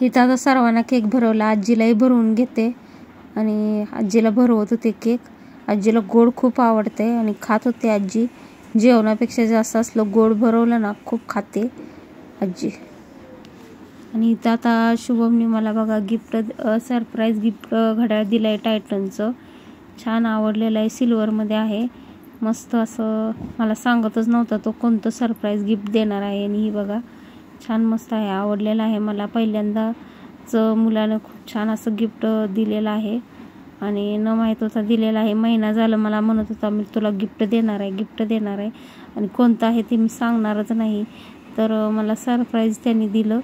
इथं आता सर्वांना केक भरवला, आजीलाही भरवून घेते आणि आजीला भरवत होते केक. आजीला गोड खूप आवडते आणि खात होते आजी. जेवणापेक्षा जास्त असलं गोड भरवलं ना खूप खाते आजी. आणि इथं आता शुभमने मला बघा गिफ्ट सरप्राईज गिफ्ट घड्याळ दिलाय टायटनचं. छान आवडलेलं आहे, सिल्वरमध्ये आहे. मस्त असं मला सांगतच नव्हता तो कोणतं सरप्राईज गिफ्ट देणार आहे. आणि ही बघा छान मस्त आहे, आवडलेलं आहे मला. पहिल्यांदाच मुलानं खूप छान असं गिफ्ट दिलेलं आहे आणि न माहीत होता दिलेला आहे. महिना झालं मला म्हणत होता मी तुला गिफ्ट देणार आहे आणि कोणतं आहे ते मी सांगणारच नाही. तर मला सरप्राईज त्यांनी दिलं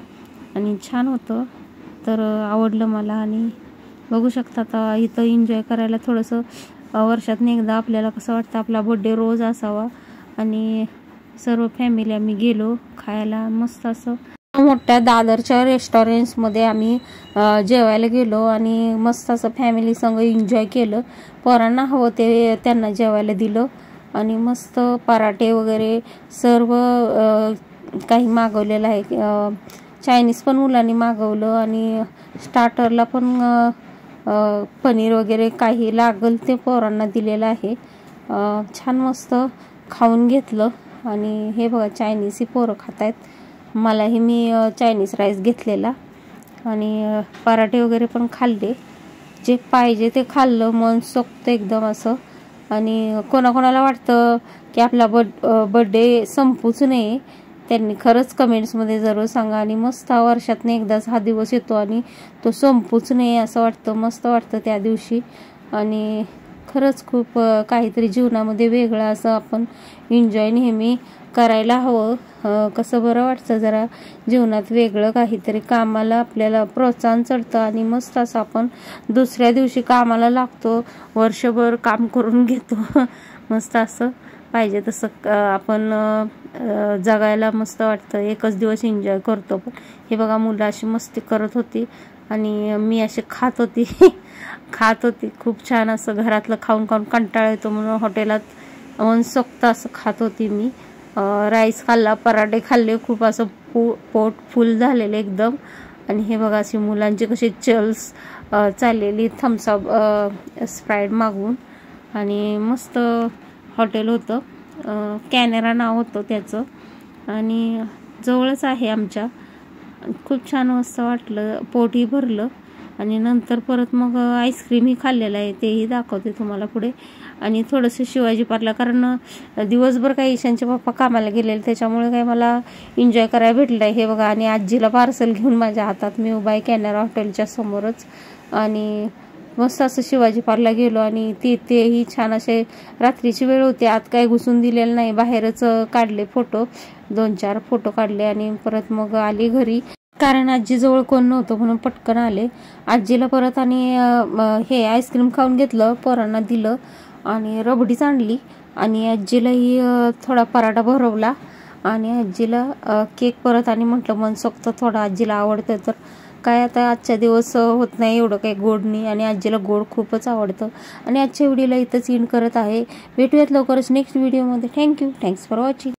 आणि छान होतं, तर आवडलं मला. आणि बघू शकता आता इथं एन्जॉय करायला थोडंसं वर्षातून एकदा आपल्याला कसं वाटतं आपला बड्डे रोज असावा. आणि सर्व फॅमिली आम्ही गेलो खायला. मस्त असं मोठ्या दादरच्या रेस्टॉरंट्समध्ये आम्ही जेवायला गेलो आणि मस्त असं फॅमिली संग एन्जॉय केलं. पोरांना हवं ते त्यांना जेवायला दिलं आणि मस्त पराठे वगैरे सर्व काही मागवलेलं आहे. चायनीज पण मुलांनी मागवलं आणि स्टार्टरला पण पनीर वगैरे काही लागल ते पोरांना दिलेलं आहे. छान मस्त खाऊन घेतलं. आणि हे बघा चायनीज ही पोरं खात आहेत. मलाही मी चायनीज राईस घेतलेला आणि पराठे वगैरे पण खाल्ले. जे पाहिजे ते खाल्लं, मन सोक्त एकदम असं. आणि कोणाकोणाला वाटतं की आपला बड्डे संपूच नये, त्यांनी खरंच कमेंट्समध्ये जरूर सांगा. आणि मस्त वर्षातून एकदाच हा दिवस येतो आणि तो संपूच नये असं वाटतं. मस्त वाटतं त्या दिवशी. आणि खरंच खूप काहीतरी जीवनामध्ये वेगळं असं आपण एन्जॉय नेहमी करायला हवं. कसं बरं वाटतं जरा जीवनात वेगळं काहीतरी. कामाला आपल्याला प्रोत्साहन चढतं आणि मस्त असं आपण दुसऱ्या दिवशी कामाला लागतो, वर्षभर काम करून घेतो. मस्त असं पाहिजे तसं आपण जगायला मस्त वाटतं. एकच दिवस एन्जॉय करतो. पण हे बघा मुलं अशी मस्ती करत होती आणि मी अशी खात होती. खूप छान असं घरातलं खाऊन कंटाळा येतो म्हणून हॉटेलात मनसोक्त असं खात होती मी. राईस खाल्ला, पराठे खाल्ले, खूप असं पोट फुल झालेलं एकदम. आणि हे बघा अशी मुलांची कशी चल्स चाललेली थम्सअप स्प्राईट मागवून. आणि मस्त हॉटेल होतं, कॅनेरा नाव होतं त्याचं आणि जवळच आहे आमच्या. खूप छान मस्त वाटलं, पोटही भरलं. आणि नंतर परत मग आईस्क्रीमही खाल्लेलं आहे, तेही दाखवते तुम्हाला पुढे. आणि थोडंसं शिवाजी पार्कला, कारण दिवसभर काही ईशानचे पप्पा कामाला गेलेले त्याच्यामुळे काही मला एन्जॉय करायला भेटलं आहे. हे बघा आणि आजीला पार्सल घेऊन माझ्या हातात मी उभा आहे कॅनरा हॉटेलच्या समोरच. आणि मस्त असं शिवाजी पार्कला गेलो आणि तेही छान असे रात्रीची वेळ होती, आत काही घुसून दिलेलं नाही, बाहेरच काढले फोटो, 2-4 फोटो काढले. आणि परत मग आली घरी, कारण आजीजवळ कोण नव्हतं म्हणून पटकन आले. आजीला परत आणि हे आईस्क्रीम खाऊन घेतलं, पोरांना दिलं आणि रबडीच आणली. आणि आजीलाही थोडा पराठा भरवला आणि आजीला केक परत. आणि म्हटलं मनसोक्त थोडा आजीला आवडतं तर काय आता आजच्या दिवस होत नाही एवढं काही गोड नाही. आणि आजीला गोड खूपच आवडतं. आणि आजच्या व्हिडिओला इथंच एंड करत आहे. भेटूयात लवकरच नेक्स्ट व्हिडिओमध्ये. Thanks for watching.